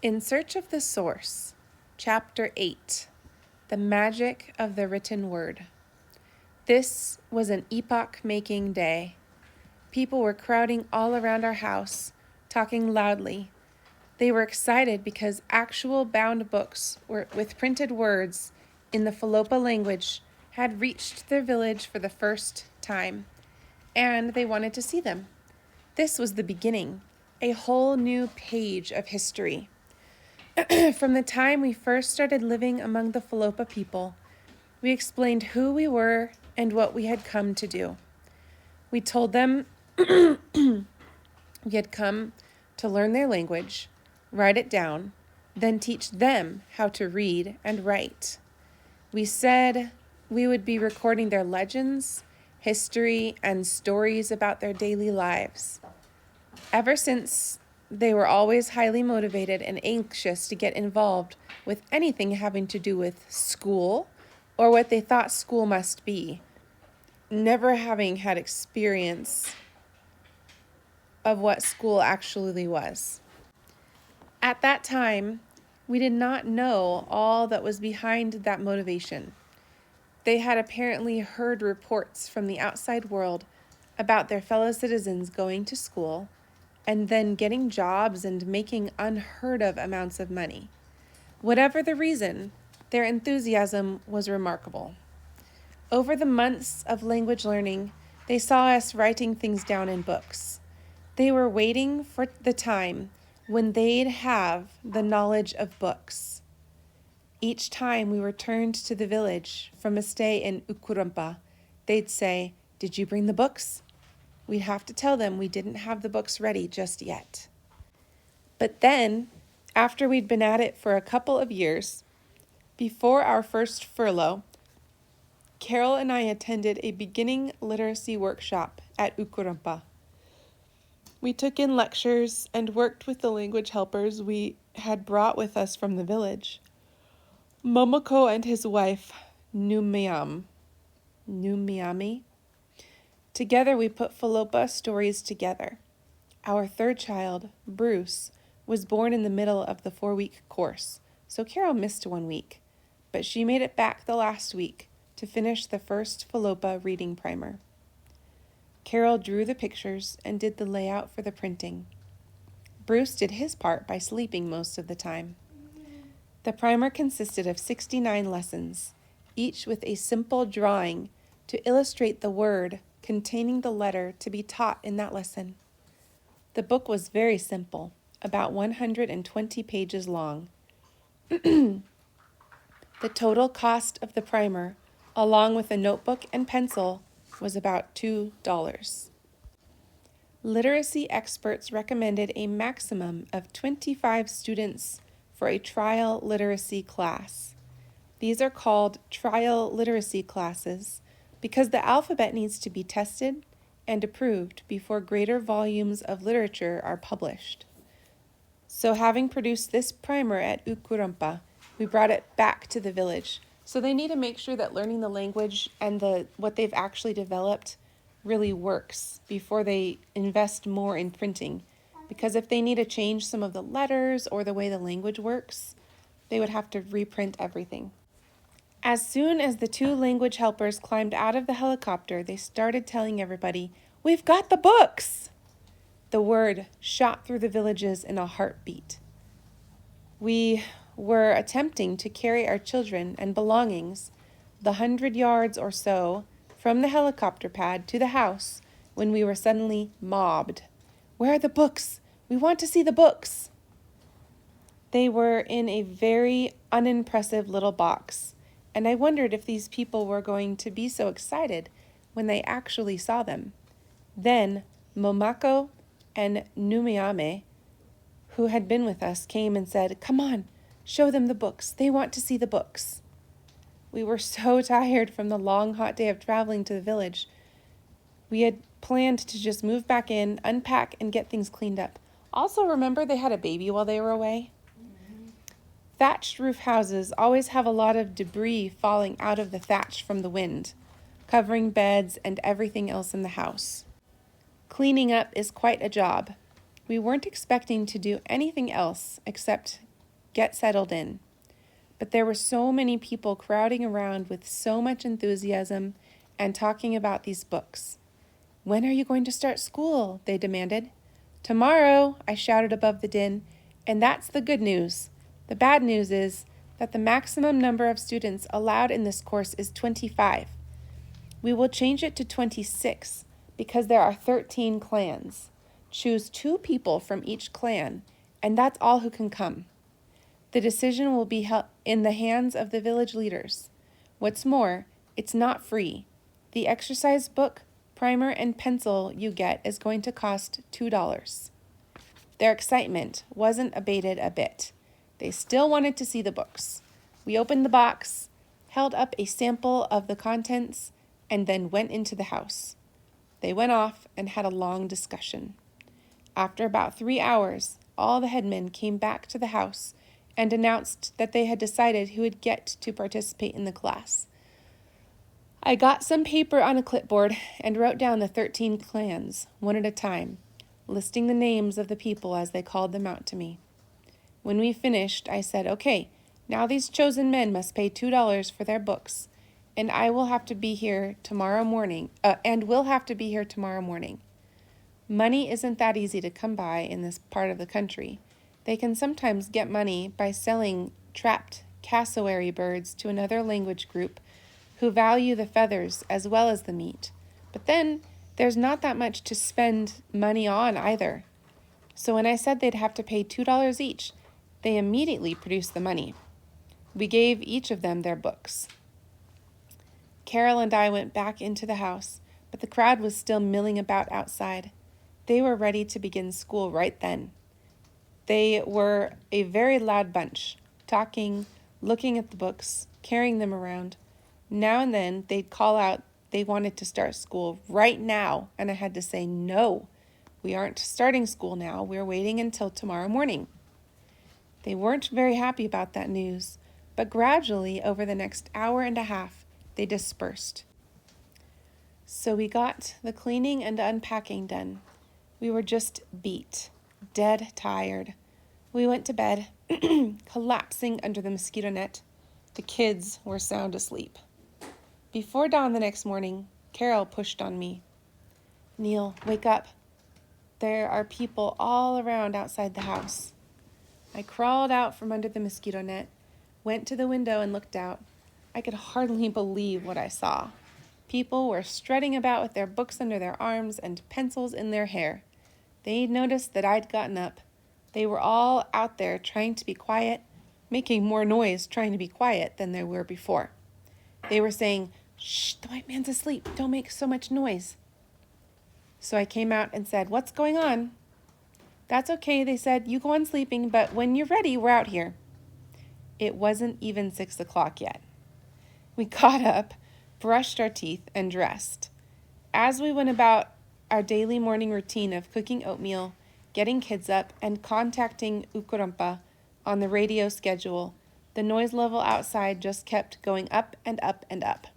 In Search of the Source, Chapter 8, The Magic of the Written Word. This was an epoch-making day. People were crowding all around our house, talking loudly. They were excited because actual bound books with printed words in the Falopa language had reached their village for the first time, and they wanted to see them. This was the beginning, a whole new page of history. From the time we first started living among the Falopa people, we explained who we were and what we had come to do. We told them we had come to learn their language, write it down, then teach them how to read and write. We said we would be recording their legends, history, and stories about their daily lives. Ever since, they were always highly motivated and anxious to get involved with anything having to do with school or what they thought school must be, never having had experience of what school actually was. At that time, we did not know all that was behind that motivation. They had apparently heard reports from the outside world about their fellow citizens going to school and then getting jobs and making unheard of amounts of money. Whatever the reason, their enthusiasm was remarkable. Over the months of language learning, they saw us writing things down in books. They were waiting for the time when they'd have the knowledge of books. Each time we returned to the village from a stay in Ukurampa, they'd say, "Did you bring the books?" We'd have to tell them we didn't have the books ready just yet. But then, after we'd been at it for a couple of years, before our first furlough, Carol and I attended a beginning literacy workshop at Ukurampa. We took in lectures and worked with the language helpers we had brought with us from the village. Momoko and his wife, Numiami. Together we put Falopa stories together. Our third child, Bruce, was born in the middle of the 4-week course, so Carol missed 1 week, but she made it back the last week to finish the first Falopa reading primer. Carol drew the pictures and did the layout for the printing. Bruce did his part by sleeping most of the time. The primer consisted of 69 lessons, each with a simple drawing to illustrate the word containing the letter to be taught in that lesson. The book was very simple, about 120 pages long. The total cost of the primer, along with a notebook and pencil, was about $2. Literacy experts recommended a maximum of 25 students for a trial literacy class. These are called trial literacy classes because the alphabet needs to be tested and approved before greater volumes of literature are published. So having produced this primer at Ukurampa, we brought it back to the village. So they need to make sure that learning the language and what they've actually developed really works before they invest more in printing. Because if they need to change some of the letters or the way the language works, they would have to reprint everything. As soon as the 2 language helpers climbed out of the helicopter, they started telling everybody, "We've got the books!" The word shot through the villages in a heartbeat. We were attempting to carry our children and belongings the 100 yards or so from the helicopter pad to the house when we were suddenly mobbed. "Where are the books? We want to see the books!" They were in a very unimpressive little box, and I wondered if these people were going to be so excited when they actually saw them. Then Momoko and Numiami, who had been with us, came and said, "Come on, show them the books. They want to see the books." We were so tired from the long, hot day of traveling to the village. We had planned to just move back in, unpack, and get things cleaned up. Also, remember they had a baby while they were away? Thatched roof houses always have a lot of debris falling out of the thatch from the wind, covering beds and everything else in the house. Cleaning up is quite a job. We weren't expecting to do anything else except get settled in. But there were so many people crowding around with so much enthusiasm and talking about these books. "When are you going to start school?" they demanded. "Tomorrow," I shouted above the din, and that's the good news. The bad news is that the maximum number of students allowed in this course is 25. We will change it to 26 because there are 13 clans. Choose 2 people from each clan, and that's all who can come. The decision will be in the hands of the village leaders. What's more, it's not free. The exercise book, primer, and pencil you get is going to cost $2. Their excitement wasn't abated a bit. They still wanted to see the books. We opened the box, held up a sample of the contents, and then went into the house. They went off and had a long discussion. After about 3 hours, all the headmen came back to the house and announced that they had decided who would get to participate in the class. I got some paper on a clipboard and wrote down the 13 clans, one at a time, listing the names of the people as they called them out to me. When we finished, I said, "Okay, now these chosen men must pay $2 for their books, and will have to be here tomorrow morning. Money isn't that easy to come by in this part of the country. They can sometimes get money by selling trapped cassowary birds to another language group who value the feathers as well as the meat. But then there's not that much to spend money on either." So when I said they'd have to pay $2 each, they immediately produced the money. We gave each of them their books. Carol and I went back into the house, but the crowd was still milling about outside. They were ready to begin school right then. They were a very loud bunch, talking, looking at the books, carrying them around. Now and then they'd call out they wanted to start school right now, and I had to say, "No, we aren't starting school now. We're waiting until tomorrow morning." They weren't very happy about that news, but gradually, over the next hour and a half, they dispersed. So we got the cleaning and unpacking done. We were just beat, dead tired. We went to bed, collapsing under the mosquito net. The kids were sound asleep. Before dawn the next morning, Carol pushed on me. "Neil, wake up. There are people all around outside the house." I crawled out from under the mosquito net, went to the window and looked out. I could hardly believe what I saw. People were strutting about with their books under their arms and pencils in their hair. They noticed that I'd gotten up. They were all out there trying to be quiet, making more noise trying to be quiet than they were before. They were saying, "Shh, the white man's asleep. Don't make so much noise." So I came out and said, "What's going on?" "That's okay," they said. "You go on sleeping, but when you're ready, we're out here." It wasn't even 6 o'clock yet. We got up, brushed our teeth, and dressed. As we went about our daily morning routine of cooking oatmeal, getting kids up, and contacting Ukurumpa on the radio schedule, the noise level outside just kept going up and up and up.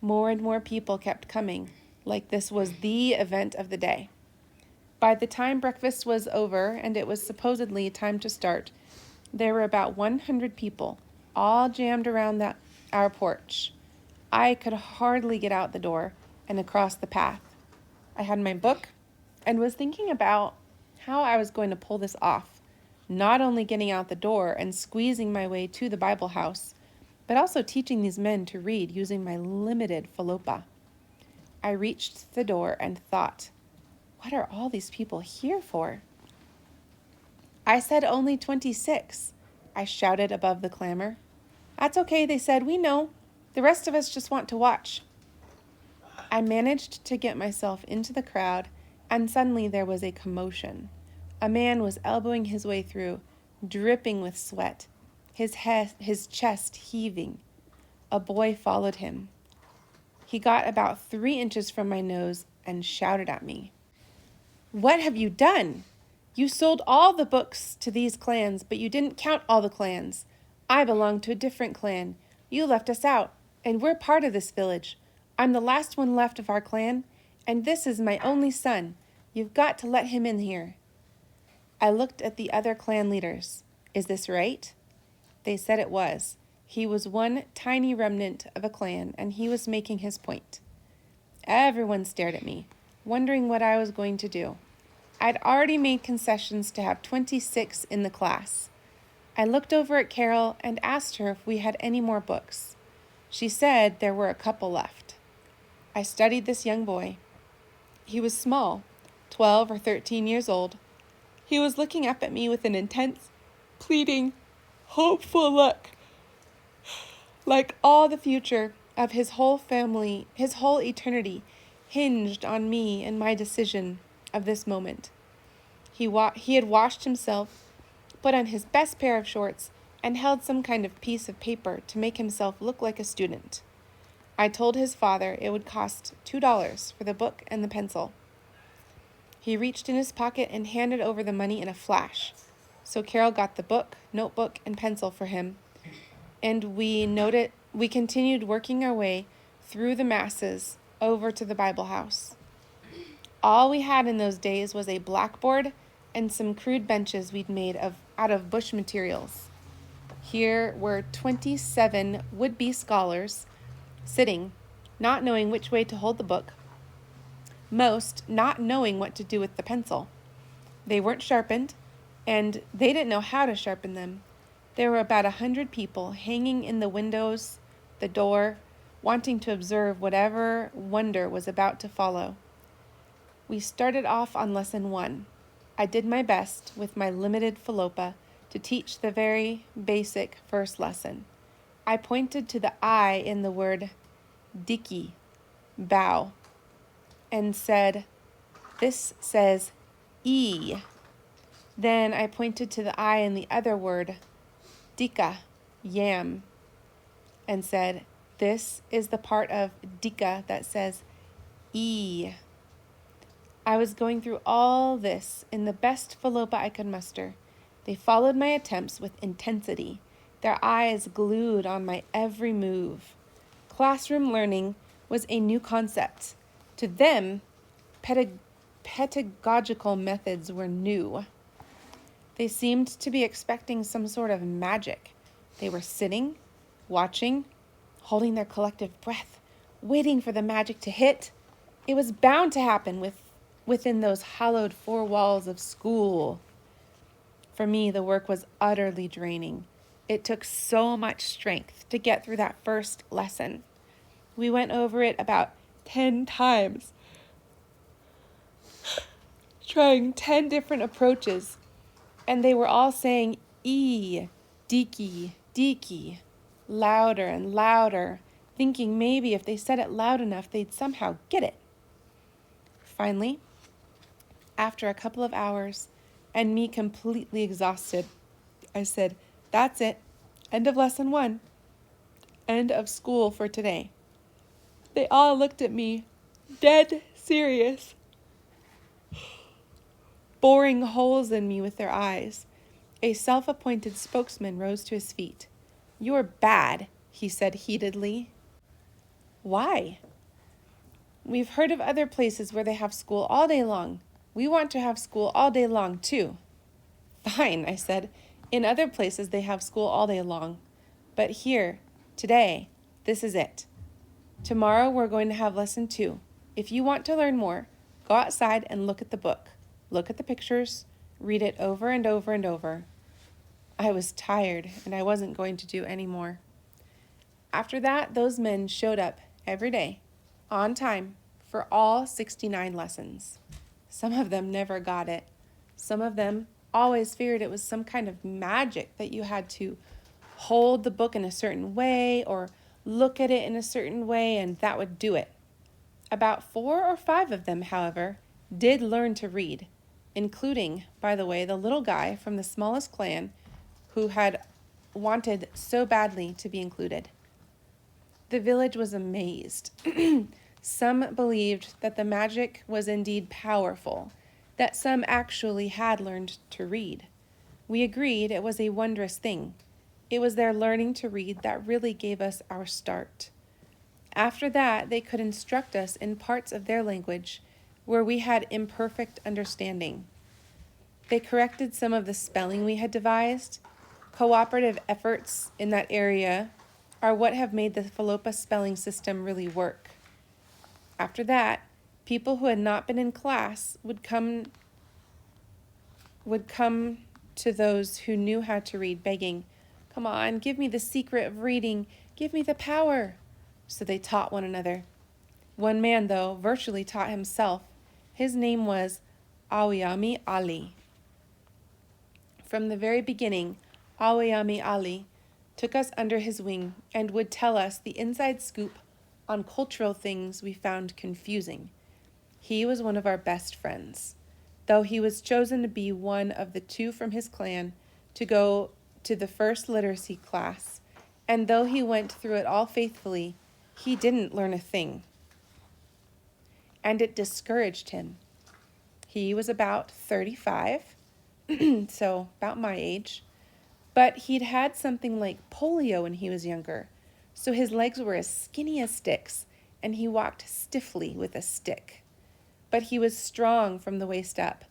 More and more people kept coming, like this was the event of the day. By the time breakfast was over and it was supposedly time to start, there were about 100 people, all jammed around our porch. I could hardly get out the door and across the path. I had my book and was thinking about how I was going to pull this off, not only getting out the door and squeezing my way to the Bible house, but also teaching these men to read using my limited falopa. I reached the door and thought, what are all these people here for? "I said only 26, I shouted above the clamor. "That's okay," they said. "We know. The rest of us just want to watch." I managed to get myself into the crowd, and suddenly there was a commotion. A man was elbowing his way through, dripping with sweat, his chest heaving. A boy followed him. He got about 3 inches from my nose and shouted at me. "What have you done? You sold all the books to these clans, but you didn't count all the clans. I belong to a different clan. You left us out, and we're part of this village. I'm the last one left of our clan, and this is my only son. You've got to let him in here." I looked at the other clan leaders. Is this right? They said it was. He was one tiny remnant of a clan, and he was making his point. Everyone stared at me, wondering what I was going to do. I'd already made concessions to have 26 in the class. I looked over at Carol and asked her if we had any more books. She said there were a couple left. I studied this young boy. He was small, 12 or 13 years old. He was looking up at me with an intense, pleading, hopeful look, like all the future of his whole family, his whole eternity, hinged on me and my decision of this moment. He had washed himself, put on his best pair of shorts, and held some kind of piece of paper to make himself look like a student. I told his father it would cost $2 for the book and the pencil. He reached in his pocket and handed over the money in a flash. So Carol got the book, notebook, and pencil for him, and we continued working our way through the masses over to the Bible house. All we had in those days was a blackboard and some crude benches we'd made out of bush materials. Here were 27 would-be scholars sitting, not knowing which way to hold the book, most not knowing what to do with the pencil. They weren't sharpened, and they didn't know how to sharpen them. There were about 100 people hanging in the windows, the door, wanting to observe whatever wonder was about to follow. We started off on lesson 1. I did my best with my limited Philoppa to teach the very basic first lesson. I pointed to the I in the word diki, bow, and said, "This says E." Then I pointed to the I in the other word, dika, yam, and said, "This is the part of dika that says E." I was going through all this in the best Philoppa I could muster. They followed my attempts with intensity, their eyes glued on my every move. Classroom learning was a new concept. To them, pedagogical methods were new. They seemed to be expecting some sort of magic. They were sitting, watching, holding their collective breath, waiting for the magic to hit. It was bound to happen within those hallowed 4 walls of school. For me, the work was utterly draining. It took so much strength to get through that first lesson. We went over it about 10 times, trying 10 different approaches, and they were all saying E, diki, diki, louder and louder, thinking maybe if they said it loud enough, they'd somehow get it. Finally, after a couple of hours, and me completely exhausted, I said, "That's it. End of lesson 1. End of school for today." They all looked at me, dead serious, boring holes in me with their eyes. A self-appointed spokesman rose to his feet. "You're bad," he said heatedly. "Why?" "We've heard of other places where they have school all day long. We want to have school all day long, too." "Fine," I said. "In other places they have school all day long. But here, today, this is it. Tomorrow we're going to have lesson 2. If you want to learn more, go outside and look at the book. Look at the pictures. Read it over and over and over." I was tired, and I wasn't going to do any more. After that, those men showed up every day, on time, for all 69 lessons. Some of them never got it. Some of them always feared it was some kind of magic that you had to hold the book in a certain way or look at it in a certain way, and that would do it. About 4 or 5 of them, however, did learn to read, including, by the way, the little guy from the smallest clan who had wanted so badly to be included. The village was amazed. Some believed that the magic was indeed powerful, that some actually had learned to read. We agreed it was a wondrous thing. It was their learning to read that really gave us our start. After that, they could instruct us in parts of their language where we had imperfect understanding. They corrected some of the spelling we had devised, Cooperative efforts in that area are what have made the Falopa spelling system really work. After that, people who had not been in class would come to those who knew how to read, begging, "Come on, give me the secret of reading. Give me the power." So they taught one another. One man, though, virtually taught himself. His name was Awiyami Ali. From the very beginning, Awiyami Ali took us under his wing and would tell us the inside scoop on cultural things we found confusing. He was one of our best friends, though he was chosen to be one of the 2 from his clan to go to the first literacy class, and though he went through it all faithfully, he didn't learn a thing. And it discouraged him. He was about 35, so about my age, but he'd had something like polio when he was younger, so his legs were as skinny as sticks, and he walked stiffly with a stick. But he was strong from the waist up.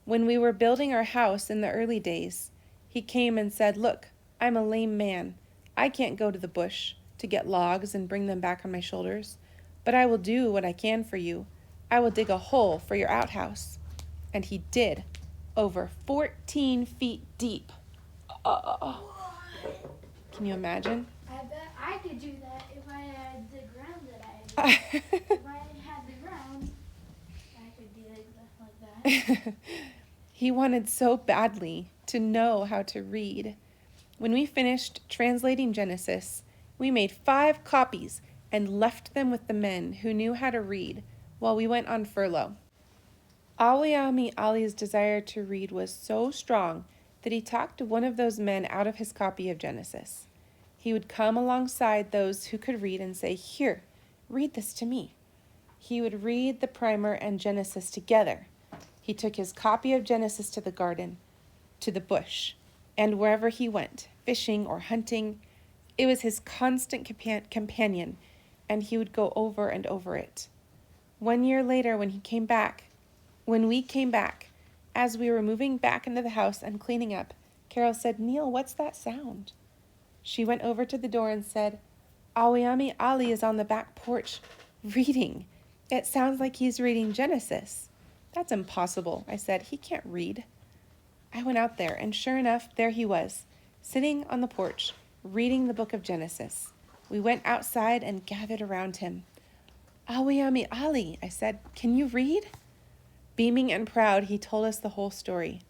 When we were building our house in the early days, he came and said, "Look, I'm a lame man. I can't go to the bush to get logs and bring them back on my shoulders, but I will do what I can for you. I will dig a hole for your outhouse." And he did, over 14 feet deep. Can you imagine? I bet I could do that if I had the ground that I had. If I had the ground, I could dig like that. He wanted so badly to know how to read. When we finished translating Genesis, we made 5 copies and left them with the men who knew how to read while we went on furlough. Awiyami Ali's desire to read was so strong that he talked one of those men out of his copy of Genesis. He would come alongside those who could read and say, "Here, read this to me." He would read the primer and Genesis together. He took his copy of Genesis to the garden, to the bush, and wherever he went, fishing or hunting. It was his constant companion, and he would go over and over it. 1 year later, when we came back, as we were moving back into the house and cleaning up, Carol said, "Neil, what's that sound?" She went over to the door and said, "Awiyami Ali is on the back porch reading. It sounds like he's reading Genesis." "That's impossible," I said. "He can't read." I went out there, and sure enough, there he was, sitting on the porch, reading the book of Genesis. We went outside and gathered around him. "Awiyami Ali," I said, "can you read?" Beaming and proud, he told us the whole story.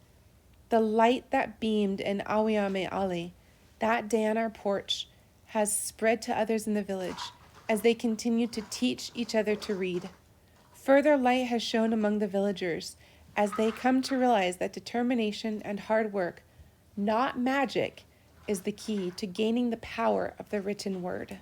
The light that beamed in Awiyami Ali that day on our porch has spread to others in the village as they continue to teach each other to read. Further light has shone among the villagers as they come to realize that determination and hard work, not magic, is the key to gaining the power of the written word.